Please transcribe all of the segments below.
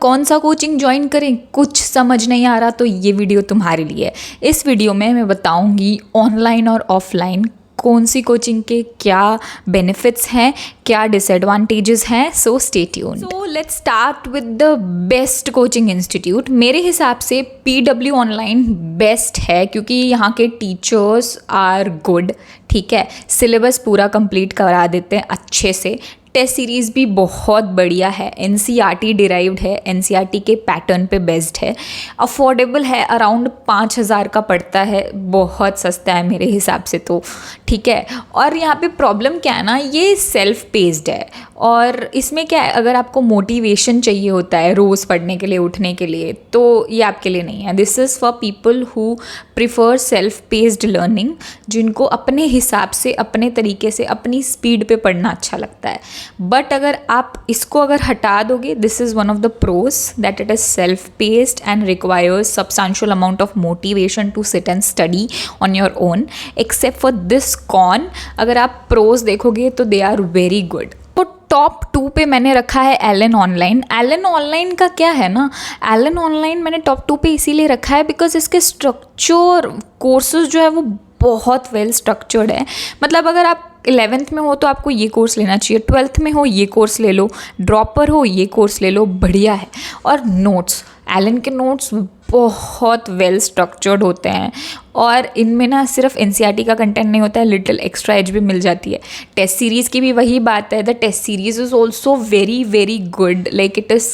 कौन सा coaching join करें, कुछ समझ नहीं आ रहा, तो ये वीडियो तुम्हारे लिए है। इस वीडियो में मैं बताऊंगी ऑनलाइन और ऑफलाइन कौन सी कोचिंग के क्या बेनिफिट्स हैं, क्या डिसएडवांटेजेस हैं। So stay tuned. So let's start with the best coaching institute. मेरे हिसाब से पीडब्ल्यू ऑनलाइन बेस्ट है क्योंकि यहाँ के टीचर्स आर गुड, ठीक है। सिलेबस पूरा कंप्लीट करा देते हैं अच्छे से। टेस्ट सीरीज़ भी बहुत बढ़िया है, एनसीईआरटी डिराइव्ड है, एनसीईआरटी के पैटर्न पे बेस्ड है। अफोर्डेबल है, अराउंड 5,000 का पड़ता है, बहुत सस्ता है मेरे हिसाब से तो, ठीक है। और यहाँ पे प्रॉब्लम क्या है ना, ये सेल्फ पेस्ड है और इसमें क्या है, अगर आपको मोटिवेशन चाहिए होता है रोज़ पढ़ने के लिए, उठने के लिए, तो ये आपके लिए नहीं है। This is for people who prefer self paced learning, जिनको अपने हिसाब से, अपने तरीके से, अपनी स्पीड पे पढ़ना अच्छा लगता है। बट अगर आप इसको अगर हटा दोगे, this is one of the pros that it is self paced and requires substantial amount of motivation to sit and study on your own. Except for this con, अगर आप प्रोज देखोगे तो दे आर वेरी गुड। तो top 2 पे मैंने रखा है Elon online. Allen online का क्या है ना, एलन ऑनलाइन मैंने टॉप 2 पे इसीलिए रखा है बिकॉज इसके स्ट्रक्चर कोर्सेज जो है वो बहुत वेल स्ट्रक्चर्ड है। मतलब अगर आप 11th में हो तो आपको ये कोर्स लेना चाहिए, 12th में हो ये कोर्स ले लो, ड्रॉपर हो ये कोर्स ले लो, बढ़िया है। और नोट्स, एलन के नोट्स बहुत वेल स्ट्रक्चर्ड होते हैं और इनमें ना सिर्फ एनसीईआरटी का कंटेंट नहीं होता है, लिटिल एक्स्ट्रा एज भी मिल जाती है। टेस्ट सीरीज़ की भी वही बात है, the test series is also very very good, like it is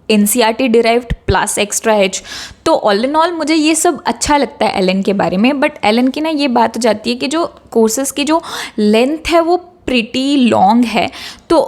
NCERT derived plus extra edge. तो ऑल इन ऑल मुझे ये सब अच्छा लगता है एलन के बारे में। बट एलन की ना ये बात हो जाती है कि जो कोर्सेज की जो लेंथ है वो प्रिटी लॉन्ग है। तो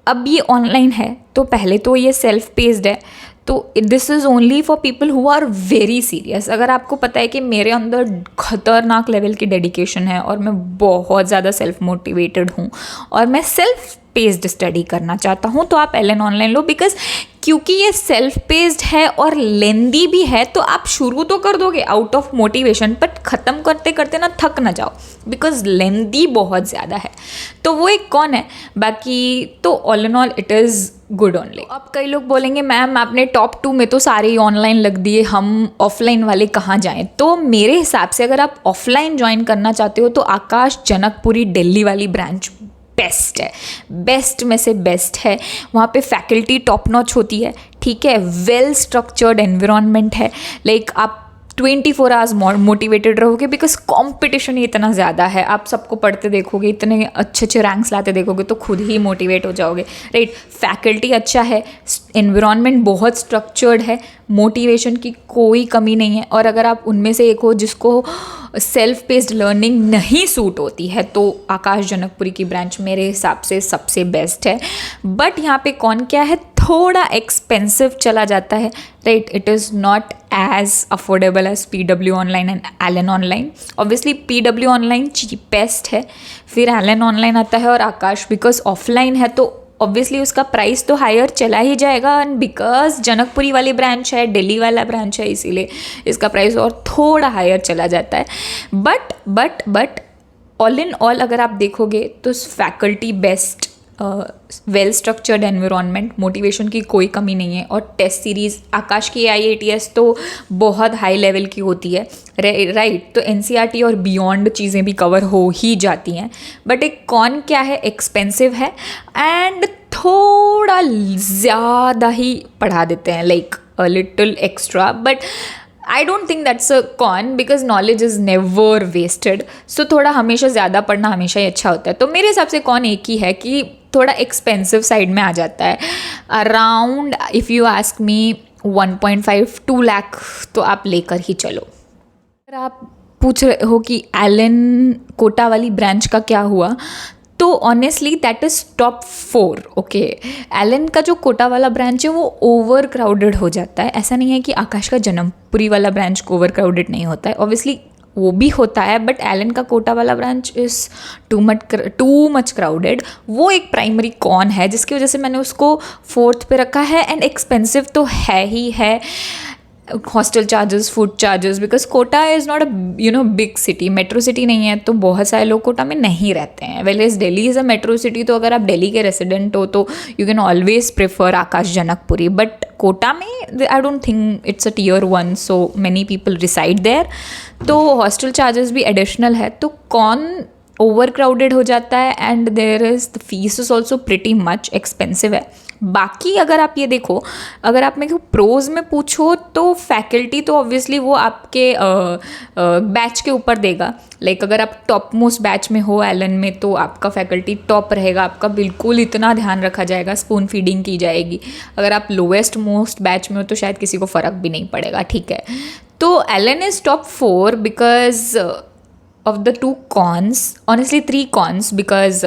अब ये ऑनलाइन है तो पहले तो ये सेल्फ पेस्ड है, तो this is only for people who are very serious. अगर आपको पता है कि मेरे अंदर खतरनाक लेवल की डेडिकेशन है और मैं बहुत ज़्यादा सेल्फ मोटिवेटेड हूँ और मैं सेल्फ पेस्ड स्टडी करना चाहता हूँ, तो आप एलन ऑनलाइन लो। बिकॉज क्योंकि ये सेल्फ पेस्ड है और लेंदी भी है, तो आप शुरू तो कर दोगे आउट ऑफ मोटिवेशन, बट ख़त्म करते करते ना थक ना जाओ, बिकॉज लेंदी बहुत ज़्यादा है। तो वो एक कौन है, बाकी तो all in all it is good only. अब कई लोग बोलेंगे मैम आपने टॉप 2 में तो सारे ही ऑनलाइन लग दिए, हम ऑफलाइन वाले कहाँ जाएं। तो मेरे हिसाब से अगर आप ऑफलाइन ज्वाइन करना चाहते हो तो आकाश जनकपुरी दिल्ली वाली ब्रांच बेस्ट है, बेस्ट में से बेस्ट है। वहाँ पे फैकल्टी टॉप नॉच होती है, ठीक है, वेल स्ट्रक्चर्ड एनवायरनमेंट है, लाइक आप 24 आवर्स मोटिवेटेड रहोगे बिकॉज कॉम्पिटिशन ही इतना ज़्यादा है। आप सबको पढ़ते देखोगे, इतने अच्छे अच्छे रैंक्स लाते देखोगे तो खुद ही मोटिवेट हो जाओगे, राइट। फैकल्टी अच्छा है, एनवायरनमेंट बहुत स्ट्रक्चर्ड है, मोटिवेशन की कोई कमी नहीं है। और अगर आप उनमें से एक हो जिसको सेल्फ पेस्ड लर्निंग नहीं सूट होती है, तो आकाश जनकपुरी की ब्रांच मेरे हिसाब से सबसे बेस्ट है। बट यहाँ पे कौन क्या है, थोड़ा एक्सपेंसिव चला जाता है, right. It is not as affordable as PW online and Allen online. Obviously PW online cheapest है, फिर एलन ऑनलाइन आता है और आकाश, बिकॉज ऑफलाइन है तो ऑब्वियसली उसका प्राइस तो हायर चला ही जाएगा। एंड बिकॉज जनकपुरी वाली ब्रांच है, दिल्ली वाला ब्रांच है, इसीलिए इसका प्राइस और थोड़ा हायर चला जाता है। बट ऑल इन ऑल अगर आप देखोगे तो faculty best, well structured environment, motivation की कोई कमी नहीं है। और टेस्ट सीरीज़ आकाश की IITS तो बहुत हाई लेवल की होती है, राइट। तो एनसीईआरटी और बियॉन्ड चीज़ें भी कवर हो ही जाती हैं। बट एक कौन क्या है, एक्सपेंसिव है एंड थोड़ा ज़्यादा ही पढ़ा देते हैं, like a little extra. But I don't think that's a con because knowledge is never wasted. So थोड़ा हमेशा ज़्यादा पढ़ना हमेशा ही अच्छा होता है। तो मेरे हिसाब से कौन एक ही है कि थोड़ा एक्सपेंसिव साइड में आ जाता है, around if you ask me 1.5-2 lakh तो आप लेकर ही चलो। अगर आप पूछ रहे हो कि एलन कोटा वाली ब्रांच का क्या हुआ, तो honestly that is top 4, okay. Allen का जो कोटा वाला ब्रांच है वो ओवर क्राउडेड हो जाता है। ऐसा नहीं है कि आकाश का जनकपुरी वाला ब्रांच ओवर क्राउडेड नहीं होता है, ऑब्वियसली वो भी होता है, बट एलन का कोटा वाला branch is too much crowded. वो एक प्राइमरी कॉन है जिसकी वजह से मैंने उसको 4th पे रखा है। एंड एक्सपेंसिव तो है ही है, hostel charges, food charges, because Kota is not a big city, metro city नहीं है, तो बहुत सारे लोग कोटा में नहीं रहते हैं। Well as Delhi is a metro city, तो अगर आप दिल्ली के रेसिडेंट हो तो you can always prefer Aakash Janakpuri, but Kota में I don't think it's a tier 1, so many people reside there, तो हॉस्टल चार्जेस भी एडिशनल है, तो कौन ओवर क्राउडेड हो जाता है, and there is the fees is also pretty much expensive है। बाकी अगर आप ये देखो, अगर आप मेरे को प्रोज में पूछो तो फैकल्टी तो ऑब्वियसली वो आपके बैच के ऊपर देगा। लाइक अगर आप टॉप मोस्ट बैच में हो एलन में, तो आपका फैकल्टी टॉप रहेगा, आपका बिल्कुल इतना ध्यान रखा जाएगा, स्पून फीडिंग की जाएगी। अगर आप लोएस्ट मोस्ट बैच में हो तो शायद किसी को फ़र्क भी नहीं पड़ेगा, ठीक है। तो Allen is top 4 because of the 2 cons, honestly 3 cons, because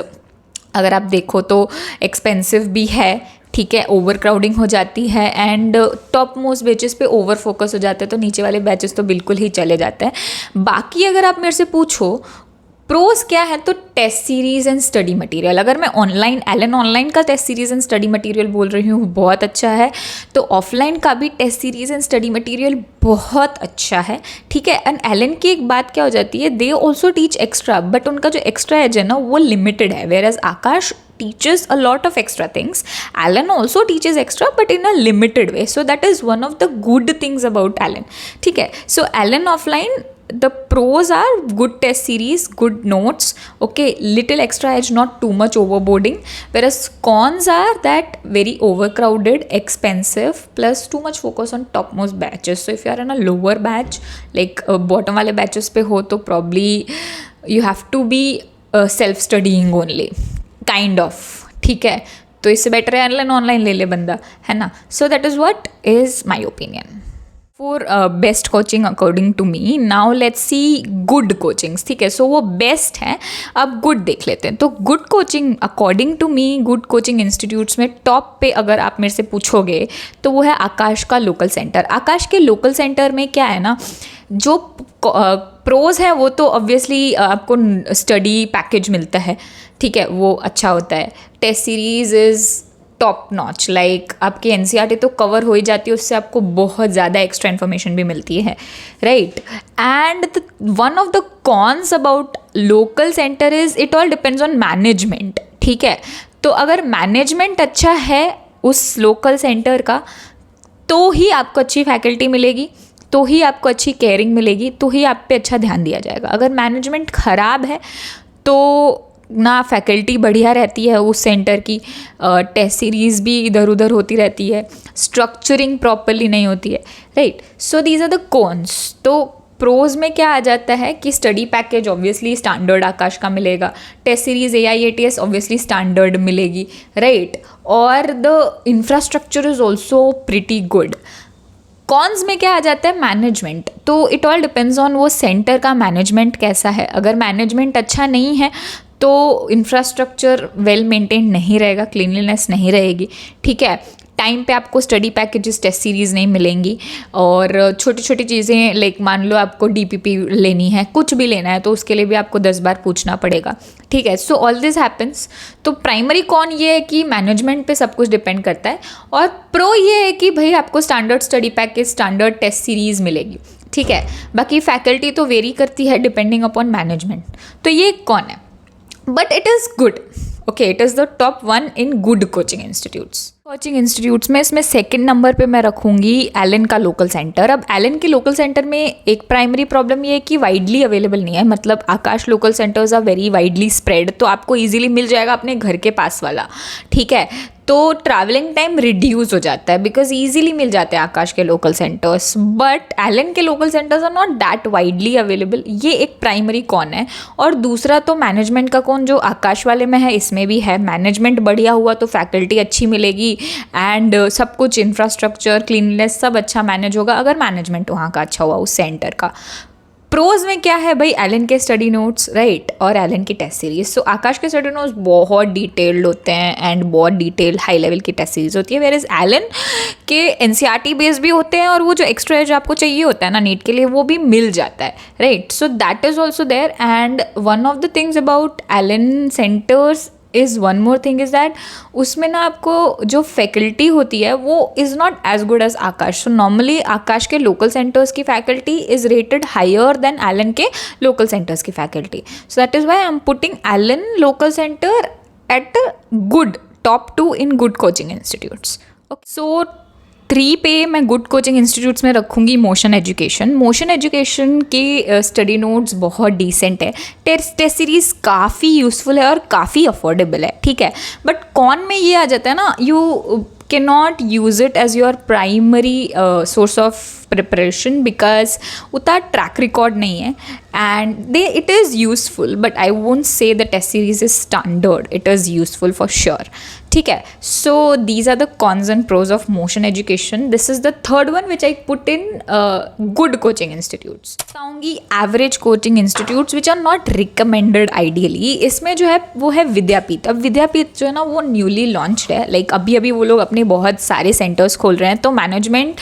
अगर आप देखो तो एक्सपेंसिव भी है, ठीक है, ओवर क्राउडिंग हो जाती है, एंड टॉप मोस्ट बैचेस पे ओवर फोकस हो जाता है, तो नीचे वाले बैचेस तो बिल्कुल ही चले जाते हैं। बाकी अगर आप मेरे से पूछो प्रोज क्या है, तो test series and study material. अगर मैं ऑनलाइन, एलन ऑनलाइन का test series and study material बोल रही हूँ, बहुत अच्छा है, तो ऑफलाइन का भी test series and study material बहुत अच्छा है, ठीक है। एंड एलन की एक बात क्या हो जाती है, they also teach extra, but उनका जो एक्स्ट्रा एज है ना वो लिमिटेड है, whereas Aakash teaches a lot of extra things. Alan also teaches extra but in a limited way, so that is one of the good things about Alan, ठीक है। So Alan offline, the pros are good test series, good notes, okay, little extra edge, not too much overboarding, whereas cons are that very overcrowded, expensive, plus too much focus on topmost batches. So if you are in a lower batch, like bottom वाले batches पे हो, तो probably you have to be self studying only, kind of, ठीक है। तो इससे better है online, online ले ले बंदा, है ना। So that is what is my opinion for best coaching according to me. Now let's see good coachings, ठीक है। सो वो बेस्ट है, अब गुड देख लेते हैं। तो good coaching according to me, good coaching institutes में टॉप पे अगर आप मेरे से पूछोगे तो वो है आकाश का लोकल सेंटर। आकाश के लोकल सेंटर में क्या है ना, जो प्रोज है वो तो ऑब्वियसली आपको स्टडी पैकेज मिलता है, ठीक है, वो अच्छा होता है। Test series is top notch, like आपकी एनसीईआरटी तो कवर हो ही जाती है, उससे आपको बहुत ज़्यादा एक्स्ट्रा इन्फॉर्मेशन भी मिलती है, right. And one of the cons about local centre is it all depends on management, ठीक है। तो अगर मैनेजमेंट अच्छा है उस लोकल सेंटर का, तो ही आपको अच्छी फैकल्टी मिलेगी, तो ही आपको अच्छी केयरिंग मिलेगी, तो ही आप पे अच्छा ध्यान दिया जाएगा। अगर मैनेजमेंट ख़राब है तो ना फैकल्टी बढ़िया रहती है उस सेंटर की, टेस्ट सीरीज़ भी इधर उधर होती रहती है, स्ट्रक्चरिंग प्रॉपरली नहीं होती है, right. So these are the cons. तो प्रोज में क्या आ जाता है कि study package obviously standard Aakash का मिलेगा, test series AIATS obviously standard मिलेगी, राइट, और the infrastructure is also pretty good. Cons में क्या आ जाता है, मैनेजमेंट। तो इट ऑल डिपेंड्स ऑन वो सेंटर का मैनेजमेंट कैसा है। अगर मैनेजमेंट अच्छा नहीं है तो इंफ्रास्ट्रक्चर वेल मेंटेन नहीं रहेगा, क्लीनलीनेस नहीं रहेगी, ठीक है। टाइम पे आपको स्टडी पैकेजेस, टेस्ट सीरीज़ नहीं मिलेंगी, और छोटी छोटी चीज़ें लाइक मान लो आपको DPP लेनी है, कुछ भी लेना है, तो उसके लिए भी आपको 10 बार पूछना पड़ेगा, ठीक है। So all this happens. तो प्राइमरी कॉन ये है कि मैनेजमेंट पे सब कुछ डिपेंड करता है, और प्रो ये है कि भाई आपको standard study package, standard test series मिलेगी, ठीक है। बाकी फैकल्टी तो वेरी करती है डिपेंडिंग अपॉन मैनेजमेंट। तो ये कौन है, but it is good, okay, it is the top 1 in good coaching institutes में इसमें सेकंड नंबर पे मैं रखूँगी एलन का लोकल सेंटर। अब एलन के लोकल सेंटर में एक प्राइमरी प्रॉब्लम ये है कि वाइडली अवेलेबल नहीं है, मतलब Aakash local centres are very widely spread, तो आपको इजीली मिल जाएगा अपने घर के पास वाला, ठीक है। तो ट्रैवलिंग टाइम रिड्यूस हो जाता है बिकॉज ईजिली मिल जाते हैं आकाश के लोकल सेंटर्स, बट एलन के local centres are not that widely available. ये एक प्राइमरी कॉन है। और दूसरा तो मैनेजमेंट का कौन जो आकाश वाले में है, इसमें भी है। मैनेजमेंट बढ़िया हुआ तो फैकल्टी अच्छी मिलेगी, एंड सब कुछ इंफ्रास्ट्रक्चर, क्लीननेस सब अच्छा मैनेज होगा अगर मैनेजमेंट वहाँ का अच्छा हुआ उस सेंटर का। प्रोज में क्या है भाई, एलन के स्टडी नोट्स, राइट, और एलन की टेस्ट सीरीज। सो आकाश के स्टडी नोट्स बहुत डिटेल्ड होते हैं एंड बहुत डिटेल्ड हाई लेवल की टेस्ट सीरीज होती है, वेयर इज एलन के NCERT बेस भी होते हैं, और वो जो एक्स्ट्रा एज आपको चाहिए होता है ना नीट के लिए, वो भी मिल जाता है, right. So that is also there. And one of the things about Allen centres is one more thing is that उसमें ना आपको जो फैकल्टी होती है वो is not as good as Aakash. So normally Aakash के लोकल सेंटर्स की faculty is rated higher than Allen के लोकल सेंटर्स की faculty. So that is why I am putting Allen local centre at good top 2 in good coaching institutes. So 3 पे मैं good coaching institutes में रखूँगी motion education. Motion education के study notes बहुत decent है. Test series काफ़ी useful है और काफ़ी अफोर्डेबल है. ठीक है, बट कॉन में ये आ जाता है ना, you can not use it as your primary source of preparation because उतना ट्रैक रिकॉर्ड नहीं है. And they it is useful but I won't say the test series is standard. It is useful for sure. ठीक है, so these are the cons and pros of motion education. This is the third one which I put in good coaching institutes. बताऊँगी average coaching institutes which are not recommended ideally. इसमें जो है वो है विद्यापीठ. अब विद्यापीठ जो है ना वो न्यूली लॉन्च्ड है. लाइक अभी अभी वो लोग अपने बहुत सारे सेंटर्स खोल रहे हैं, तो management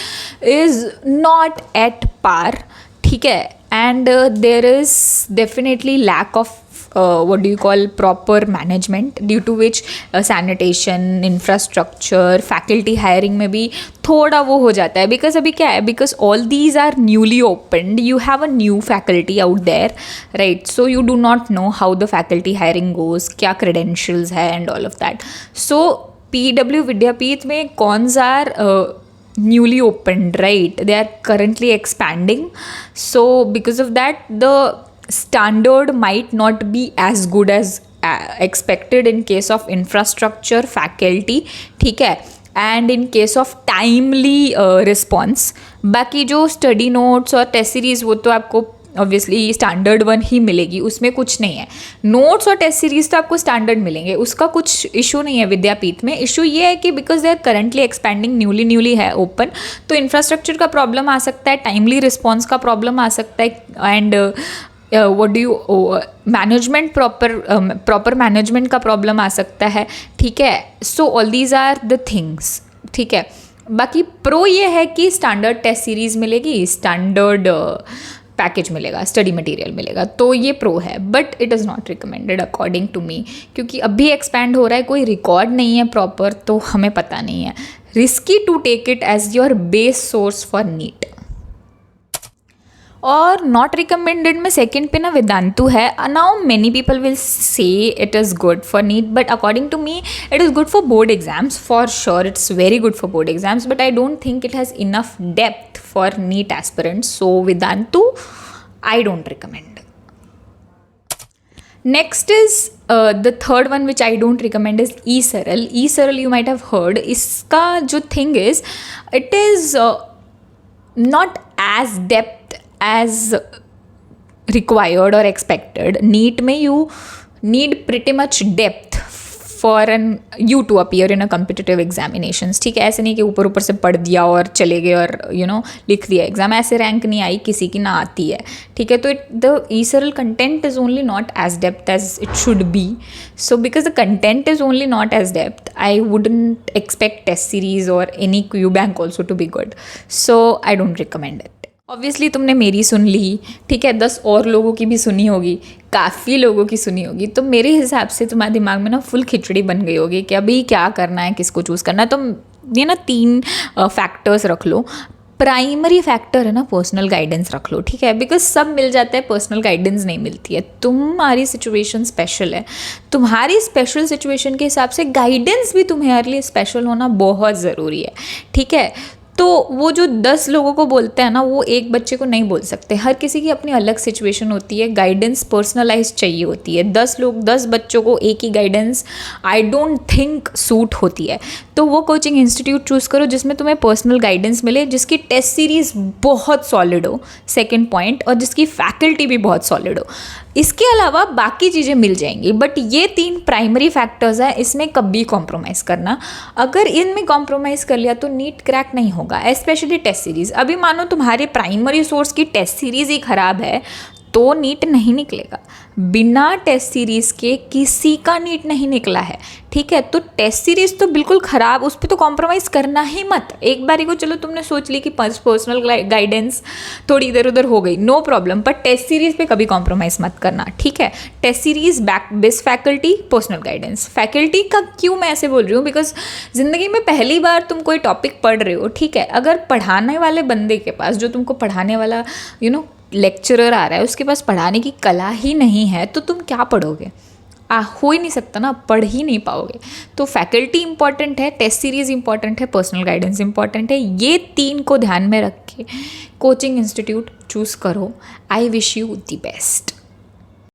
is not at par. ठीक है, and there is definitely lack of what do you call proper management, due to which sanitation, infrastructure, faculty hiring में भी थोड़ा वो हो जाता है. बिकॉज अभी क्या है, because all these are newly opened, you have a new faculty out there, right. So you do not know how the faculty hiring goes, क्या क्रेडेंशियल्स है and all of that. So PW Vidyapeeth में cons are newly opened, right? They are currently expanding. So because of that, the standard might not be as good as expected in case of infrastructure, faculty. ठीक है, and in case of timely response. बाकी जो study notes और test series वो तो आपको obviously standard one ही मिलेगी, उसमें कुछ नहीं है. नोट्स और टेस्ट सीरीज तो आपको स्टैंडर्ड मिलेंगे, उसका कुछ इशू नहीं है विद्यापीठ में. इशू ये है कि because they are currently expanding, newly है ओपन, तो इंफ्रास्ट्रक्चर का प्रॉब्लम आ सकता है, टाइमली रिस्पॉन्स का प्रॉब्लम आ सकता है, and what do you management proper management का प्रॉब्लम आ सकता है. ठीक है, so all these are the things. ठीक है, बाकी प्रो ये है कि स्टैंडर्ड टेस्ट सीरीज मिलेगी, स्टैंडर्ड पैकेज मिलेगा, स्टडी मटेरियल मिलेगा, तो ये प्रो है. But it is not recommended according to me, क्योंकि अभी एक्सपैंड हो रहा है, कोई रिकॉर्ड नहीं है प्रॉपर, तो हमें पता नहीं है. Risky to take it as your base source for NEET. और नॉट रिकमेंडेड में सेकेंड पे ना वेदांतु है. Now many people will say it is good for NEET, but according to me it is good for board exams. For sure it's very good for board exams, but I don't think it has enough depth for NEET aspirants. So Vedantu I don't recommend. Next is the third one which I don't recommend is eSaral. eSaral you might have heard. इसका जो thing is, it is not as depth as required or expected. NEET में you need pretty much depth for you to appear in a competitive examinations. ठीक है, ऐसे नहीं कि ऊपर ऊपर से पढ़ दिया और चले गए और लिख दिया एग्जाम, ऐसे रैंक नहीं आई, किसी की ना आती है. ठीक है, तो the eSaral content is only not as depth as it should be. So because the content is only not as depth, I wouldn't expect test series or any QBank also to be good. So I don't recommend it. Obviously तुमने मेरी सुन ली, ठीक है, 10 और लोगों की भी सुनी होगी, काफ़ी लोगों की सुनी होगी, तो मेरे हिसाब से तुम्हारे दिमाग में ना फुल खिचड़ी बन गई होगी कि अभी क्या करना है, किसको चूज़ करना है. तो ये ना 3 फैक्टर्स रख लो. प्राइमरी फैक्टर है ना पर्सनल गाइडेंस रख लो. ठीक है, बिकॉज सब मिल जाता है, पर्सनल गाइडेंस नहीं मिलती है. तुम्हारी सिचुएशन स्पेशल है, तुम्हारी स्पेशल सिचुएशन के हिसाब से गाइडेंस भी तुम्हारे लिए स्पेशल होना बहुत ज़रूरी है. ठीक है, तो वो जो 10 लोगों को बोलते हैं ना, वो एक बच्चे को नहीं बोल सकते. हर किसी की अपनी अलग सिचुएशन होती है, गाइडेंस पर्सनलाइज चाहिए होती है. 10 बच्चों को एक ही guidance I don't think suit होती है. तो वो कोचिंग इंस्टीट्यूट चूज़ करो जिसमें तुम्हें पर्सनल गाइडेंस मिले, जिसकी टेस्ट सीरीज़ बहुत सॉलिड हो, सेकेंड पॉइंट, और जिसकी फैकल्टी भी बहुत सॉलिड हो. इसके अलावा बाकी चीज़ें मिल जाएंगी, बट ये 3 प्राइमरी फैक्टर्स हैं, इसमें कभी कॉम्प्रोमाइज़ करना. अगर इनमें कॉम्प्रोमाइज़ कर लिया तो नीट क्रैक नहीं होगा, स्पेशली टेस्ट सीरीज़. अभी मानो तुम्हारे प्राइमरी सोर्स की टेस्ट सीरीज़ ही ख़राब है, तो नीट नहीं निकलेगा। बिना टेस्ट सीरीज़ के किसी का नीट नहीं निकला है, ठीक है। तो टेस्ट सीरीज़ तो बिल्कुल ख़राब, उस पर तो कॉम्प्रोमाइज़ करना ही मत। एक बारी को चलो तुमने सोच ली कि पर्सनल गाइडेंस थोड़ी इधर उधर हो गई, नो प्रॉब्लम, पर टेस्ट सीरीज़ पे कभी कॉम्प्रोमाइज़ मत करना, ठीक है। Test series best faculty, personal guidance. Faculty का क्यों मैं ऐसे बोल रही हूँ, बिकॉज ज़िंदगी में पहली बार तुम कोई टॉपिक पढ़ रहे हो, ठीक है। अगर पढ़ाने वाले बंदे के पास, जो तुमको पढ़ाने वाला लेक्चरर आ रहा है, उसके पास पढ़ाने की कला ही नहीं है, तो तुम क्या पढ़ोगे? हो ही नहीं सकता ना, पढ़ ही नहीं पाओगे। तो फैकल्टी इंपॉर्टेंट है, टेस्ट सीरीज़ इंपॉर्टेंट है, पर्सनल गाइडेंस इंपॉर्टेंट है। ये 3 को ध्यान में रख के कोचिंग इंस्टीट्यूट चूज़ करो। I wish you the best.